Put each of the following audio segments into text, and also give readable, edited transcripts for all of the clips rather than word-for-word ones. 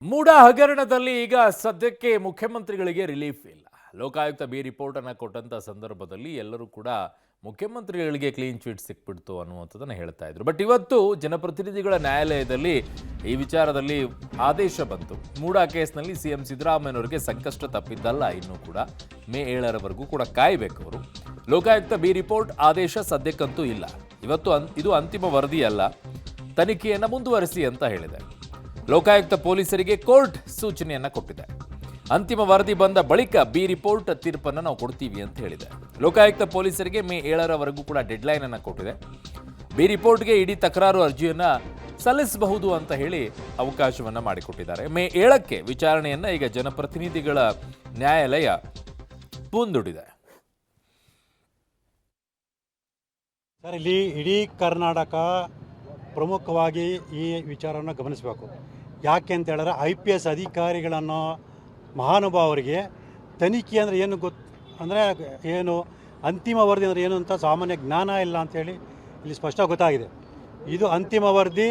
ಮೂಡ ಹಗರಣದಲ್ಲಿ ಈಗ ಸದ್ಯಕ್ಕೆ ಮುಖ್ಯಮಂತ್ರಿಗಳಿಗೆ ರಿಲೀಫ್ ಇಲ್ಲ. ಲೋಕಾಯುಕ್ತ ಬಿ ರಿಪೋರ್ಟ್ ಅನ್ನು ಕೊಟ್ಟಂತ ಸಂದರ್ಭದಲ್ಲಿ ಎಲ್ಲರೂ ಕೂಡ ಮುಖ್ಯಮಂತ್ರಿಗಳಿಗೆ ಕ್ಲೀನ್ ಚಿಟ್ ಸಿಕ್ಬಿಡ್ತು ಅನ್ನುವಂಥದ್ದನ್ನು ಹೇಳ್ತಾ ಇದ್ರು. ಬಟ್ ಇವತ್ತು ಜನಪ್ರತಿನಿಧಿಗಳ ನ್ಯಾಯಾಲಯದಲ್ಲಿ ಈ ವಿಚಾರದಲ್ಲಿ ಆದೇಶ ಬಂತು. ಮೂಡ ಕೇಸ್ನಲ್ಲಿ ಸಿಎಂ ಸಿದ್ದರಾಮಯ್ಯನವರಿಗೆ ಸಂಕಷ್ಟ ತಪ್ಪಿದ್ದಲ್ಲ. ಇನ್ನೂ ಕೂಡ ಮೇ 7ರವರೆಗೂ ಕೂಡ ಕಾಯಬೇಕು ಅವರು. ಲೋಕಾಯುಕ್ತ ಬಿ ರಿಪೋರ್ಟ್ ಆದೇಶ ಸದ್ಯಕ್ಕಂತೂ ಇಲ್ಲ. ಇವತ್ತು ಇದು ಅಂತಿಮ ವರದಿ ಅಲ್ಲ, ತನಿಖೆಯನ್ನು ಮುಂದುವರಿಸಿ ಅಂತ ಹೇಳಿದೆ. ಲೋಕಾಯುಕ್ತ ಪೊಲೀಸರಿಗೆ ಕೋರ್ಟ್ ಸೂಚನೆಯನ್ನ ಕೊಟ್ಟಿದೆ. ಅಂತಿಮ ವರದಿ ಬಂದ ಬಳಿಕ ಬಿ ರಿಪೋರ್ಟ್ ತೀರ್ಪನ್ನು ನಾವು ಕೊಡ್ತೀವಿ ಅಂತ ಹೇಳಿದೆ. ಲೋಕಾಯುಕ್ತ ಪೊಲೀಸರಿಗೆ ಮೇ 7ರವರೆಗೂ ಕೂಡ ಡೆಡ್ಲೈನ್ ಅನ್ನು ಕೊಟ್ಟಿದೆ. ಬಿ ರಿಪೋರ್ಟ್ಗೆ ಇಡೀ ತಕರಾರು ಅರ್ಜಿಯನ್ನ ಸಲ್ಲಿಸಬಹುದು ಅಂತ ಹೇಳಿ ಅವಕಾಶವನ್ನ ಮಾಡಿಕೊಟ್ಟಿದ್ದಾರೆ. ಮೇ 7ಕ್ಕೆ ವಿಚಾರಣೆಯನ್ನ ಈಗ ಜನಪ್ರತಿನಿಧಿಗಳ ನ್ಯಾಯಾಲಯ ಮುಂದೂಡಿದೆ. ಸರ್, ಇಲ್ಲಿ ಇಡೀ ಕರ್ನಾಟಕ ಪ್ರಮುಖವಾಗಿ ಈ ವಿಚಾರವನ್ನು ಗಮನಿಸಬೇಕು. ಯಾಕೆ ಅಂತ ಹೇಳಿದ್ರೆ IPS ಅಧಿಕಾರಿಗಳನ್ನು ಮಹಾನುಭಾವರಿಗೆ ತನಿಖೆ ಅಂದರೆ ಏನು ಅಂದರೆ ಏನು, ಅಂತಿಮ ವರದಿ ಅಂದರೆ ಏನು ಅಂತ ಸಾಮಾನ್ಯ ಜ್ಞಾನ ಇಲ್ಲ ಅಂಥೇಳಿ ಇಲ್ಲಿ ಸ್ಪಷ್ಟ ಗೊತ್ತಾಗಿದೆ. ಇದು ಅಂತಿಮ ವರದಿ,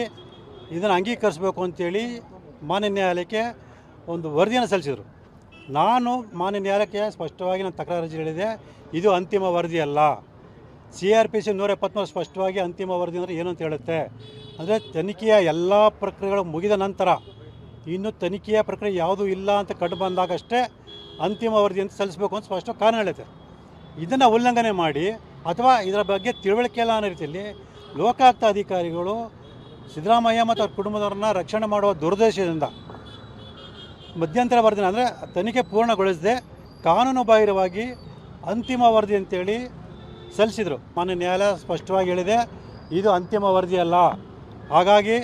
ಇದನ್ನು ಅಂಗೀಕರಿಸಬೇಕು ಅಂತೇಳಿ ಮಾನ್ಯ ನ್ಯಾಯಾಲಯಕ್ಕೆ ಒಂದು ವರದಿಯನ್ನು ಸಲ್ಲಿಸಿದರು. ನಾನು ಮಾನ್ಯ ನ್ಯಾಯಾಲಯಕ್ಕೆ ಸ್ಪಷ್ಟವಾಗಿ ನಾನು ತಕರಾರು ಅರ್ಜಿ ಹೇಳಿದೆ, ಇದು ಅಂತಿಮ ವರದಿ ಅಲ್ಲ. CRPC 173 ಸ್ಪಷ್ಟವಾಗಿ ಅಂತಿಮ ವರದಿ ಅಂದರೆ ಏನು ಅಂತ ಹೇಳುತ್ತೆ. ಅಂದರೆ ತನಿಖೆಯ ಎಲ್ಲ ಪ್ರಕ್ರಿಯೆಗಳು ಮುಗಿದ ನಂತರ ಇನ್ನು ತನಿಖೆಯ ಪ್ರಕ್ರಿಯೆ ಯಾವುದೂ ಇಲ್ಲ ಅಂತ ಕಂಡು ಬಂದಾಗಷ್ಟೇ ಅಂತಿಮ ವರದಿ ಅಂತ ಸಲ್ಲಿಸಬೇಕು ಅಂತ ಸ್ಪಷ್ಟ ಕಾರಣ ಹೇಳುತ್ತೆ. ಇದನ್ನು ಉಲ್ಲಂಘನೆ ಮಾಡಿ ಅಥವಾ ಇದರ ಬಗ್ಗೆ ತಿಳುವಳಿಕೆ ಇಲ್ಲ ಅನ್ನೋ ರೀತಿಯಲ್ಲಿ ಲೋಕಾಯುಕ್ತ ಅಧಿಕಾರಿಗಳು ಸಿದ್ದರಾಮಯ್ಯ ಮತ್ತು ಅವ್ರ ಕುಟುಂಬದವ್ರನ್ನ ರಕ್ಷಣೆ ಮಾಡುವ ದುರುದ್ದೇಶದಿಂದ ಮಧ್ಯಂತರ ವರದಿನ ಅಂದರೆ ತನಿಖೆ ಪೂರ್ಣಗೊಳಿಸದೆ ಕಾನೂನು ಬಾಹಿರವಾಗಿ ಅಂತಿಮ ವರದಿ ಅಂತೇಳಿ ಸಲ್ಲಿಸಿದರು. ಮಾನ್ಯ ನ್ಯಾಯಾಲಯ ಸ್ಪಷ್ಟವಾಗಿ ಹೇಳಿದೆ, ಇದು ಅಂತಿಮ ವರದಿ ಅಲ್ಲ. ಹಾಗಾಗಿ